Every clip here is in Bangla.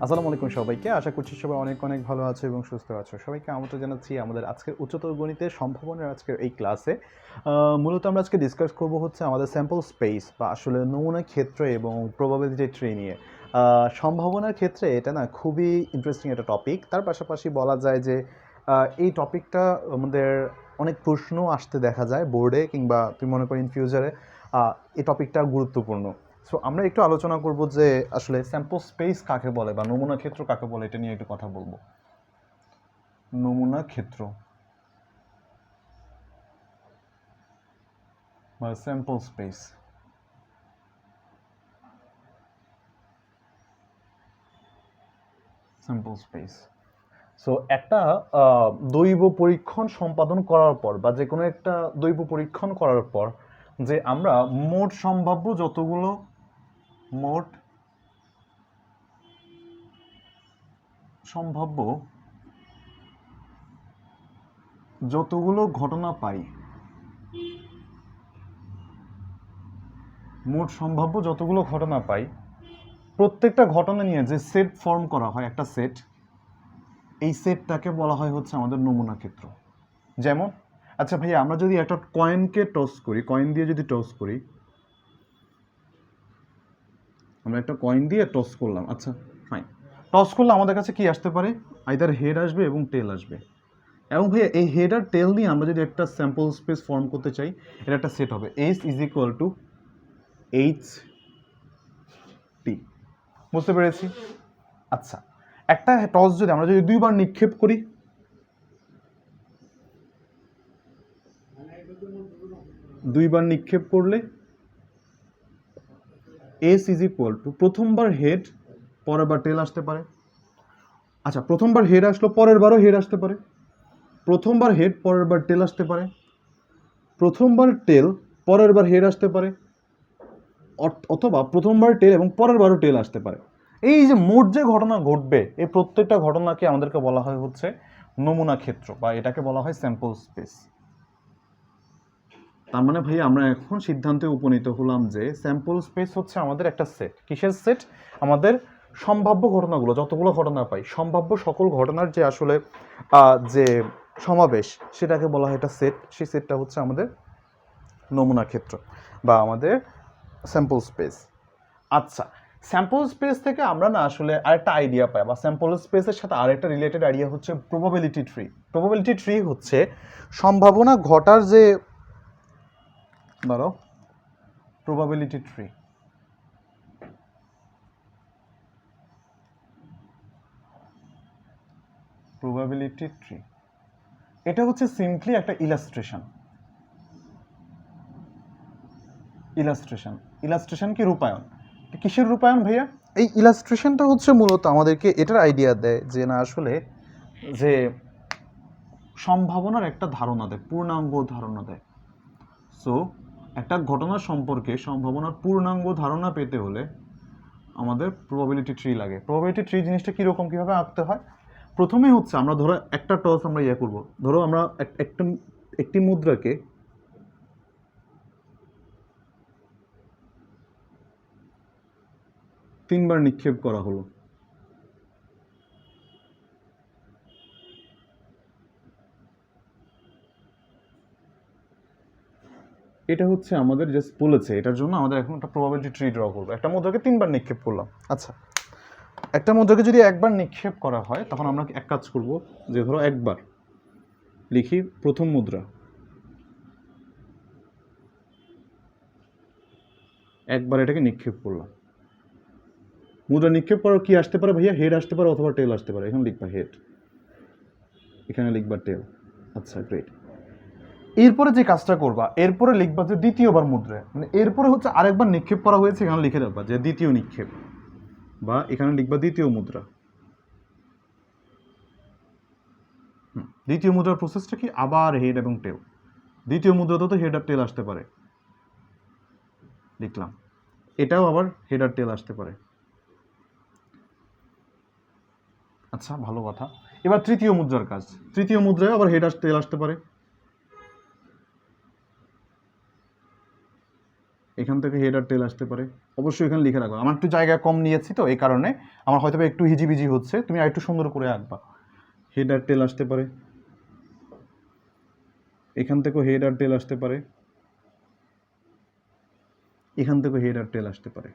আসসালামু আলাইকুম সবাইকে। আশা করছি সবাই অনেক অনেক ভালো আছো এবং সুস্থ আছো। সবাইকে আমন্ত্রণ জানাচ্ছি আমাদের আজকের উচ্চতর গণিতের সম্ভাবনার আজকের এই ক্লাসে। মূলত আমরা আজকে ডিসকাস করব হচ্ছে আমাদের স্যাম্পল স্পেস বা আসলে নমুনা ক্ষেত্র এবং প্রবাবিলিটি ট্রি নিয়ে। সম্ভাবনার ক্ষেত্রে এটা না খুবই ইন্টারেস্টিং একটা টপিক। তার পাশাপাশি বলা যায় যে এই টপিকটা আমাদের অনেক প্রশ্ন আসতে দেখা যায় বোর্ডে, কিংবা তুমি মনে করো ইন ফিউচারে এই টপিকটা গুরুত্বপূর্ণ। সো আমরা একটু আলোচনা করব যে আসলে স্যাম্পল স্পেস কাকে বলে বা নমুনা ক্ষেত্র কাকে বলে, এটা নিয়ে একটু কথা বলবো। নমুনা ক্ষেত্র বা sample space. Sample space so একটা দৈব পরীক্ষণ সম্পাদন করার পর বা যে কোনো একটা দৈব পরীক্ষণ করার পর যে আমরা মোট সম্ভাব্য যতগুলো ঘটনা পাই, প্রত্যেকটা ঘটনা নিয়ে যে সেট ফর্ম করা হয়, একটা সেট, এই সেটটাকে বলা হয় হচ্ছে আমাদের নমুনা ক্ষেত্র। যেমন আচ্ছা ভাইয়া, আমরা যদি একটা কয়েনকে টস করি, কয়েন দিয়ে যদি টস করি, আমরা একটা কয়েন দিয়ে টস করলাম, আচ্ছা ফাইন, টস করলে আমাদের কাছে কি আসতে পারে? আইদার হেড আসবে এবং টেল আসবে। এবং ভাইয়া এই হেড আর টেল নিয়ে আমরা যদি একটা স্যাম্পল স্পেস ফর্ম করতে চাই, এটা একটা সেট হবে S is equal two H T. বুঝতে পেরেছি? আচ্ছা, একটা টস যদি আমরা যদি দুইবার নিক্ষেপ করি, দুইবার নিক্ষেপ করলে এস ইজ ইকুয়াল টু প্রথমবার হেড, পরের বার টেল আসতে পারে। আচ্ছা, প্রথমবার হেড আসলো, পরের বারও হেড আসতে পারে। প্রথমবার হেড, পরের বার টেল আসতে পারে। প্রথমবার টেল, পরের বার হেড আসতে পারে, অথবা প্রথমবার টেল এবং পরের বারও টেল আসতে পারে। এই যে মোট যে ঘটনা ঘটবে, এই প্রত্যেকটা ঘটনাকে আমাদেরকে বলা হয় হচ্ছে নমুনা ক্ষেত্র বা এটাকে বলা হয় স্যাম্পল স্পেস। তার মানে ভাই আমরা এখন সিদ্ধান্তে উপনীত হলাম যে স্যাম্পল স্পেস হচ্ছে আমাদের একটা সেট। কিসের সেট? আমাদের সম্ভাব্য ঘটনাগুলো, যতগুলো ঘটনা পাই, সম্ভাব্য সকল ঘটনার যে আসলে যে সমাবেশ, সেটাকে বলা হয় একটা সেট। সেই সেটটা হচ্ছে আমাদের নমুনা ক্ষেত্র বা আমাদের স্যাম্পল স্পেস। আচ্ছা, স্যাম্পল স্পেস থেকে আমরা না আসলে আরেকটা আইডিয়া পাই, বা স্যাম্পল স্পেসের সাথে আরেকটা রিলেটেড আইডিয়া হচ্ছে প্রবাবিলিটি ট্রি। প্রবাবিলিটি ট্রি হচ্ছে সম্ভাবনা ঘটার যে প্রবাবিলিটি ট্রি। প্রবাবিলিটি ট্রি এটা হচ্ছে সিম্পলি একটা ইলাস্ট্রেশন কি রূপায়ণ? কিসের রূপায়ণ ভাইয়া? এই ইলাস্ট্রেশনটা হচ্ছে মূলত আমাদেরকে এটার আইডিয়া দেয় যে না আসলে যে সম্ভাবনার একটা ধারণা দেয়, পূর্ণাঙ্গ ধারণা দেয়। সো একটা ঘটনা সম্পর্কে সম্ভাবনার পূর্ণাঙ্গ ধারণা পেতে হলে আমাদের প্রবাবিলিটি ট্রি লাগে। প্রবাবিলিটি ট্রি জিনিসটা কীরকম, কীভাবে আঁকতে হয়? প্রথমে হচ্ছে আমরা ধরো একটা টস আমরা করব, ধরো আমরা একটি মুদ্রাকে তিনবার নিক্ষেপ করা হলো। এটা হচ্ছে আমাদের জাস্ট বলেছে, এটার জন্য আমাদের এখন একটা প্রবাবিলিটি ট্রি ড্র করবো। একটা মুদ্রাকে তিনবার নিক্ষেপ করলাম। আচ্ছা, একটা মুদ্রাকে যদি একবার নিক্ষেপ করা হয়, তখন আমরা এক কাজ করব যে ধরো একবার লিখি প্রথম মুদ্রা, একবার এটাকে নিক্ষেপ করলাম। মুদ্রা নিক্ষেপ করার কি আসতে পারে ভাইয়া? হেড আসতে পারে অথবা টেল আসতে পারে। এখানে লিখবা হেড, এখানে লিখবা টেল। আচ্ছা গ্রেট। এরপরে যে কাজটা করবা, এরপরে লিখবা যে দ্বিতীয়বার মুদ্রায়, মানে এরপরে হচ্ছে আরেকবার নিক্ষেপ করা হয়েছে, এখানে লিখে রাখবা যে দ্বিতীয় নিক্ষেপ, বা এখানে লিখবা দ্বিতীয় মুদ্রা। দ্বিতীয় মুদ্রার প্রসেসটা কি? আবার হেড এবং টেল। দ্বিতীয় মুদ্রাতে তো হেড আর টেল আসতে পারে, লিখলাম। এটাও আবার হেড আর টেল আসতে পারে। আচ্ছা, ভালো কথা। এবার তৃতীয় মুদ্রার কাজ। তৃতীয় মুদ্রায় আবার হেড আর টেল আসতে পারে, এখান থেকে হেড আর টেল আসতে পারে। অবশ্যই এখানে লিখে রাখো, আমার একটু জায়গা কম নিয়েছি তো এই কারণে আমার হয়তো একটু হিজিবিজি হচ্ছে, তুমি আর একটু সুন্দর করে আঁকবা। হেড আর টেল আসতে পারে, এখান থেকেও হেড আর টেল আসতে পারে, এখান থেকেও হেড আর টেল আসতে পারে।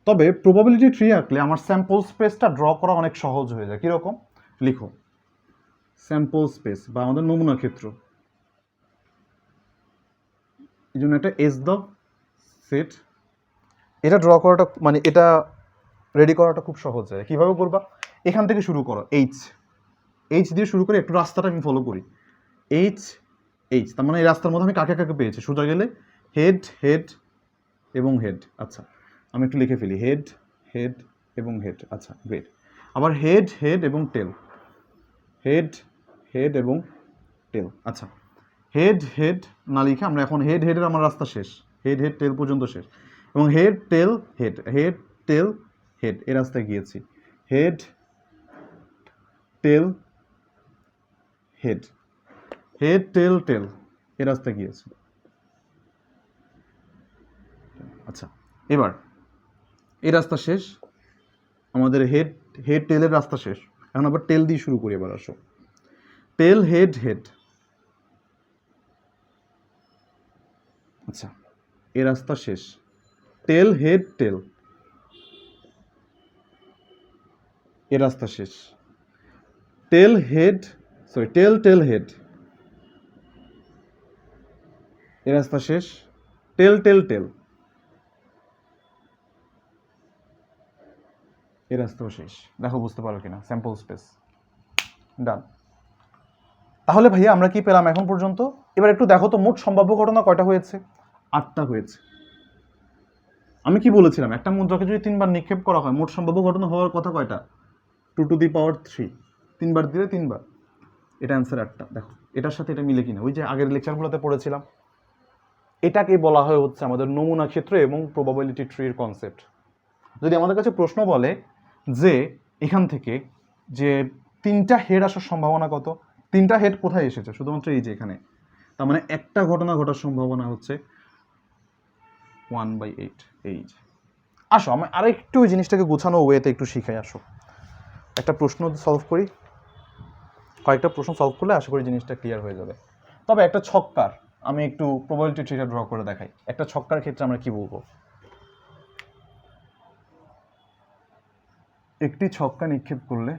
তবে প্রবাবিলিটি ট্রি আঁকলে আমার স্যাম্পল স্পেসটা ড্র করা অনেক সহজ হয়ে যায়। কীরকম? লিখো স্যাম্পল স্পেস বা আমাদের নমুনা ক্ষেত্র, এই জন্য একটা এস দাও, সেট। এটা ড্র করাটা মানে এটা রেডি করাটা খুব সহজ হয়। কীভাবে করবা? এখান থেকে শুরু করো, এইচ এইচ দিয়ে শুরু করে একটু রাস্তাটা আমি ফলো করি, এইচ এইচ, তার মানে এই রাস্তার মধ্যে আমি কাকে কাকে পেয়েছি। সোজা গেলে হেড হেড এবং হেড। আচ্ছা আমি একটু লিখে ফেলি, হেড হেড এবং হেড। আচ্ছা গ্রেট। আবার হেড হেড এবং টেল, হেড হেড এবং টেল। আচ্ছা হেড হেড না লিখে আমরা এখন হেড হেডের আমার রাস্তা শেষ, হেড হেড টেল পর্যন্ত শেষ, এবং head tail head, head tail head এ রাস্তায় গিয়েছি, head tail head, head tail tail এ রাস্তায় গিয়েছি। আচ্ছা এবার এই রাস্তা শেষ, আমাদের হেড হেড টেলের রাস্তা শেষ, এখন আবার টেল দিয়ে শুরু করি। এবার আসো টেল হেড হেড। আচ্ছা এ রাস্তা শেষ, টেল হেড টেল এ রাস্তা শেষ, tail head sorry tail tail head এ রাস্তা শেষ, টেল টেল টেল এ রাস্তাও শেষ। দেখো বুঝতে পারো কিনা স্যাম্পল স্পেস। ডান। তাহলে ভাইয়া আমরা কি পেলাম এখন পর্যন্ত? এবার একটু দেখো তো মোট সম্ভাব্য ঘটনা কয়টা হয়েছে? 8টা হয়েছে। আমি কি বলেছিলাম, একটা মুদ্রাকে যদি 3বার নিক্ষেপ করা হয় মোট সম্ভাব্য ঘটনা হওয়ার কথা কয়টা? 2⁻3। 3বার দিলে 3বার। এটা অ্যান্সার 8টা। দেখো এটার সাথে এটা মিলে কিনা, ওই যে আগের লেকচারগুলোতে পড়েছিলাম। এটাকে বলা হয় হচ্ছে আমাদের নমুনা ক্ষেত্র এবং প্রবাবিলিটি ট্রির কনসেপ্ট। যদি আমাদের কাছে প্রশ্ন বলে যে এখান থেকে যে 3টা হেড আসার সম্ভাবনা কত, 3টা হেড কোথায় এসেছে? শুধুমাত্র এই যে এখানে। তার মানে একটা ঘটনা ঘটার সম্ভাবনা হচ্ছে 1/8। এই যে আসো আমি আরেকটু ওই জিনিসটাকে গোছানো ওয়েতে একটু শিখাই। আসো একটা প্রশ্ন সলভ করি, কয়েকটা প্রশ্ন সলভ করলে আশা করি জিনিসটা ক্লিয়ার হয়ে যাবে। তবে একটা ছক্কার আমি একটু প্রবাবিলিটি ট্রিটা ড্র করে দেখাই। একটা ছক্কার ক্ষেত্রে আমরা কি বলবো? একটি ছক্কা নিক্ষেপ করলে,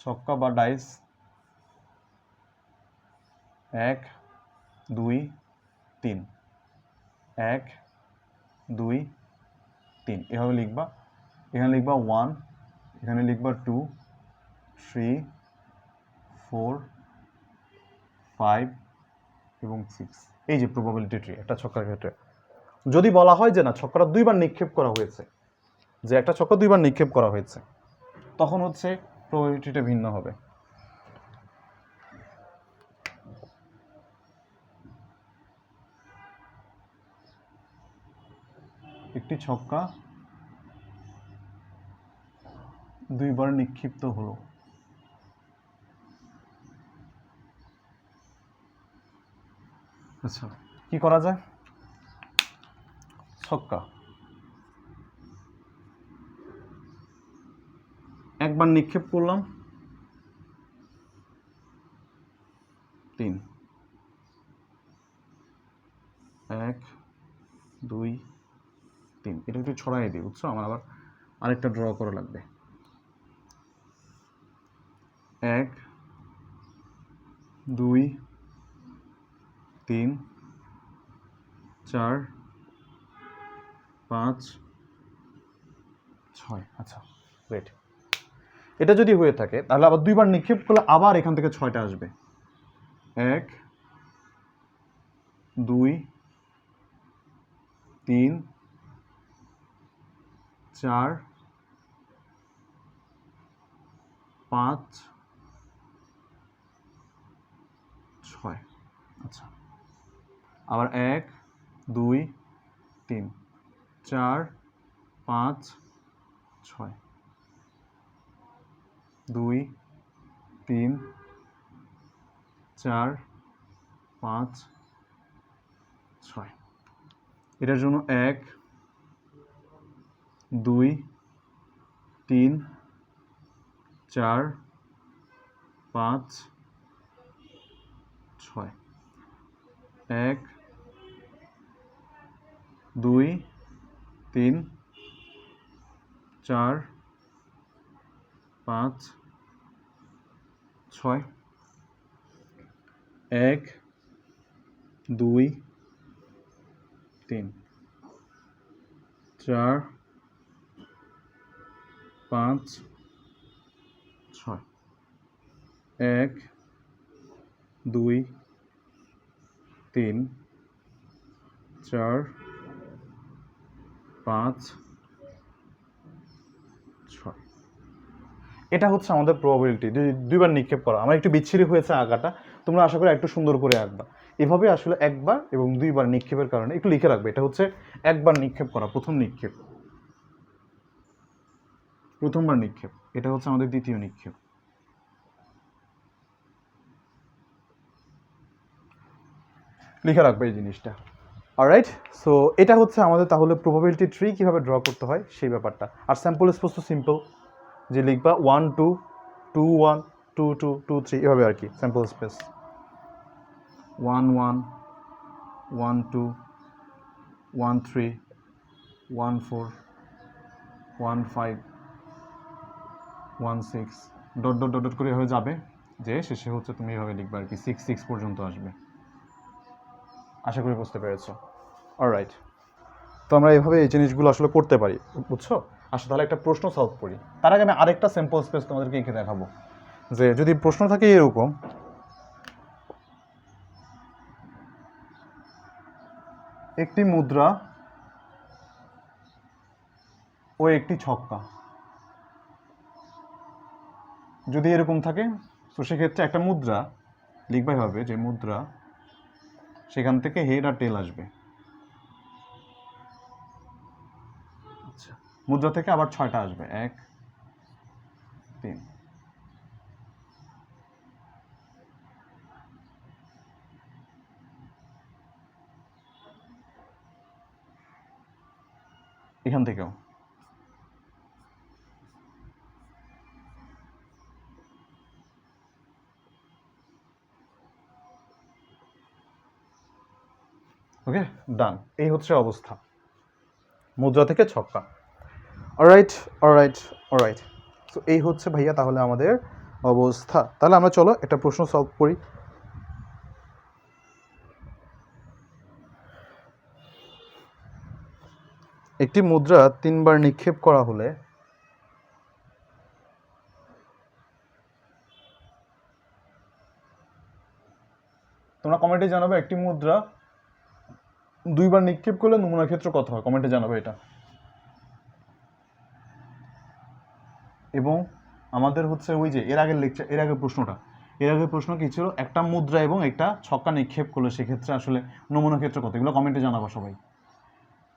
ছক্কা বা ডাইস 1 2 3, 1 2 3 এভাবে লিখবা। এখানে লিখবা 1, এখানে লিখবা 2 3 4 5 এবং 6। এই যে প্রবাবিলিটি ট্রি একটা ছক্কার ক্ষেত্রে। যদি বলা হয় যে না ছক্কাটা 2বার নিক্ষেপ করা হয়েছে, যে একটা ছক্কা 2বার নিক্ষেপ করা হয়েছে, তখন হচ্ছে প্রবাবিলিটিটা ভিন্ন হবে। একটি ছক্কা 2বার নিক্ষিপ্ত হলো। আচ্ছা কি করা যায়? ছক্কা একবার নিক্ষেপ করলাম 3, 1 2 3। এটা একটু ছড়াই দিই, বুঝছো? আমার আবার আরেকটা ড্র করা লাগবে। 1 2 3 4 5 6। আচ্ছা গ্রেট। এটা যদি হয়ে থাকে তাহলে আবার 2বার নিক্ষেপ করলে আবার এখান থেকে 6টা আসবে। 1 2 3 4 5 6। আচ্ছা আবার 1 2 3 4 5 6 2 3 4 5 6। এটার জন্য 1 2 3 4 5 6। 1 2 3 4 5 6। 1 2 3 4 5 6। 1 2 3 4 5 6। এটা হচ্ছে আমাদের প্রবাবিলিটি, দুইবার নিক্ষেপ করা। আমার একটু বিচ্ছিরি হয়েছে আঁকাটা, তোমরা আশা করি একটু সুন্দর করে আঁকবা। এভাবে আসলে একবার এবং দুইবার নিক্ষেপের কারণে একটু লিখে রাখবে। এটা হচ্ছে একবার নিক্ষেপ করা, প্রথম নিক্ষেপ, প্রথমবার নিক্ষেপ। এটা হচ্ছে আমাদের দ্বিতীয় নিক্ষেপ। লিখে রাখবে এই জিনিসটা। অলরাইট, সো এটা হচ্ছে আমাদের তাহলে প্রবাবিলিটি ট্রি কীভাবে ড্র করতে হয় সেই ব্যাপারটা। আর স্যাম্পল স্পেস তো সিম্পল, যে লিখবা 1 2 2 1 2 2 2 3 এভাবে আর কি। Sample space 1 1 1 2 1 3 1 4 1 5 1 6 dot dot dot dot করে এভাবে যাবে, যে শেষে হচ্ছে তুমি এভাবে লিখবে আর কি, 6 6 পর্যন্ত আসবে। আশা করি বুঝতে পেরেছো। অলরাইট, তো আমরা এভাবে এই জিনিসগুলো আসলে করতে পারি, বুঝছো? আসলে তাহলে একটা প্রশ্ন সলভ করি। তার আগে আমি আরেকটা স্যাম্পল স্পেস তোমাদেরকে এঁকে দেখাবো, যে যদি প্রশ্ন থাকে এরকম, একটি মুদ্রা ও একটি ছক্কা, যদি এরকম থাকে তো সেক্ষেত্রে একটা মুদ্রা লিখবাই হবে, যে মুদ্রা, সেখান থেকে হেড আর টেল আসবে। আচ্ছা, মুদ্রা থেকে আবার 6টা আসবে, 1 3। এখান থেকেও ওকে, ডান। এই হচ্ছে অবস্থা, মুদ্রা থেকে ছক্কা। অলরাইট অলরাইট অলরাইট, তো এই হচ্ছে ভাইয়া তাহলে আমাদের অবস্থা। তাহলে আমরা চলো একটা প্রশ্ন সলভ করি। একটি মুদ্রা 3বার নিক্ষেপ করা হলে তোমরা কমেন্টে জানাবে একটি মুদ্রা 2বার নিক্ষেপ করলে নমুনা ক্ষেত্র কত হয়, কমেন্টে জানাবে এটা। এবং আমাদের হচ্ছে ওই যে এর আগের লেকচার, এর আগের প্রশ্ন কি ছিল, একটা মুদ্রা এবং একটা ছক্কা নিক্ষেপ করলে সেক্ষেত্রে আসলে নমুনা ক্ষেত্র কত, এগুলো কমেন্টে জানাবো সবাই।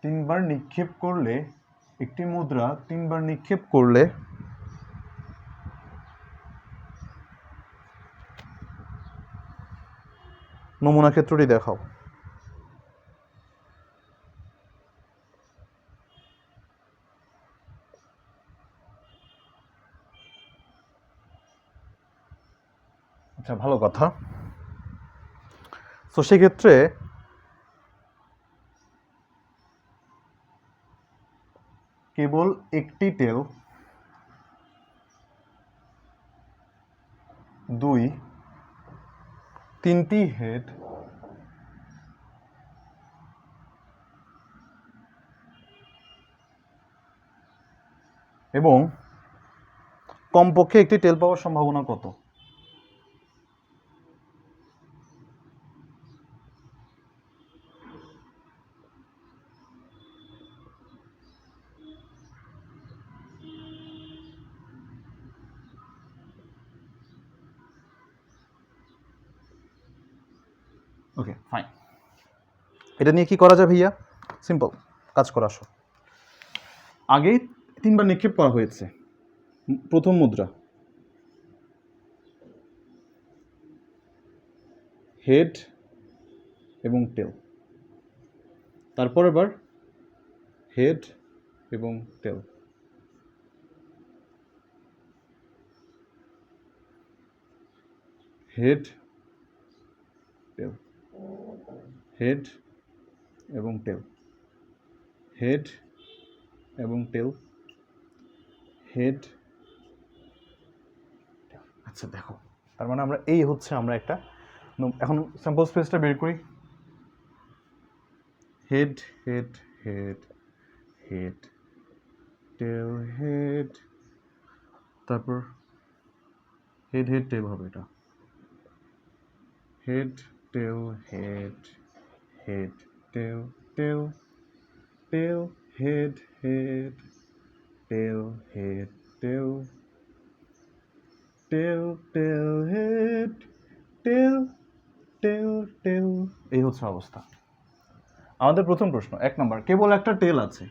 3বার নিক্ষেপ করলে, একটি মুদ্রা 3বার নিক্ষেপ করলে নমুনা ক্ষেত্রটি দেখাও। আচ্ছা, ভালো কথা। তো সেক্ষেত্রে কেবল একটি টেল, 2 3টি হেড এবং কমপক্ষে একটি টেল পাওয়ার সম্ভাবনা কত? ওকে, ফাইন। এটা নিয়ে কি করা যায় ভাইয়া? সিম্পল কাজ করা। আসো, আগেই 3বার নিক্ষেপ করা হয়েছে, প্রথম মুদ্রা, হেড এবং টেল, তারপর আবার হেড এবং টেল, হেড টেল, হেড এবং টেল, হেড এবং টেল, হেড। আচ্ছা দেখো, তার মানে আমরা এই হচ্ছে আমরা একটা এখন স্যাম্পল স্পেসটা বের করি। Head head head head tail head, তারপর হেড হেড টেল হবে এটা, head tail head head tail tail tail head head tail head tail tail tail head tail tail tail. এই হচ্ছে অবস্থা। আমাদের প্রথম প্রশ্ন 1 নম্বর, কেবল একটা টেল আছে,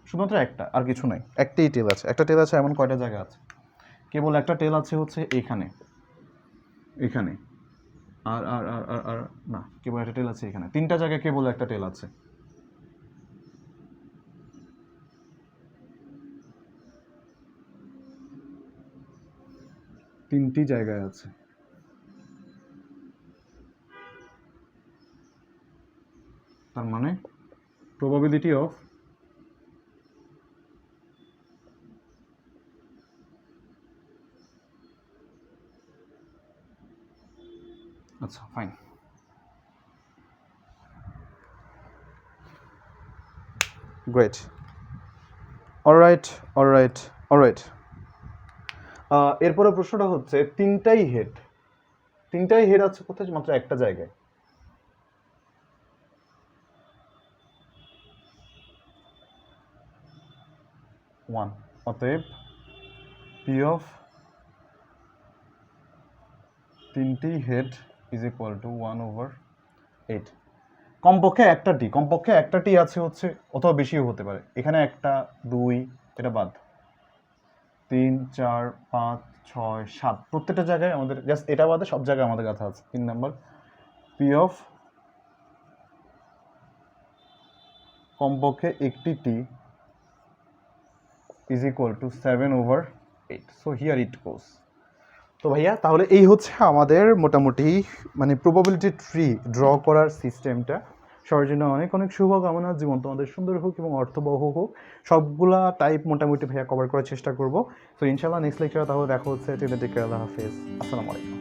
শুধুমাত্র একটা, আর কিছু নাই, একটাই টেল আছে। একটা টেল আছে এমন কয়টা জায়গা আছে? কেবল একটা টেল আছে হচ্ছে এখানে, এখানে, আর আর আর আর আর না, কেবল একটা টেল আছে এখানে। 3টা জায়গায় কেবল একটা টেল আছে। তিনটি জায়গায় আছে। তার মানে প্রবাবিলিটি অফ আচ্ছা fine, great, alright alright alright. এরপরে প্রশ্নটা হচ্ছে তিনটাই হেড আছে কোথায়? মাত্র একটা জায়গায়। ওয়ান, অতএব পি অফ তিনটি হেড ইজ ইকুয়াল টু 1/8। কমপক্ষে একটা টি আছে হচ্ছে, অথবা বেশিও হতে পারে। এখানে 1 2 এটা বাদ, 3 4 5 6 7, প্রত্যেকটা জায়গায় আমাদের, জাস্ট এটা বাদে সব জায়গায় আমাদের কাছে আছে। 3 নাম্বার, পি অফ কমপক্ষে একটি T is equal to 7/8। So here it goes. তো ভাইয়া তাহলে এই হচ্ছে আমাদের মোটামুটি মানে প্রবাবিলিটি ট্রি ড্র করার সিস্টেমটা। সবার জন্য অনেক অনেক শুভকামনা, জীবন তোমাদের সুন্দর হোক এবং অর্থবহ হোক। সবগুলা টাইপ মোটামুটি ভাইয়া কভার করার চেষ্টা করবো। তো ইনশাল্লাহ নেক্সট লেকচারে তাহলে দেখা হচ্ছে। টেক কেয়ার, আল্লাহ হাফেজ, আসসালামু আলাইকুম।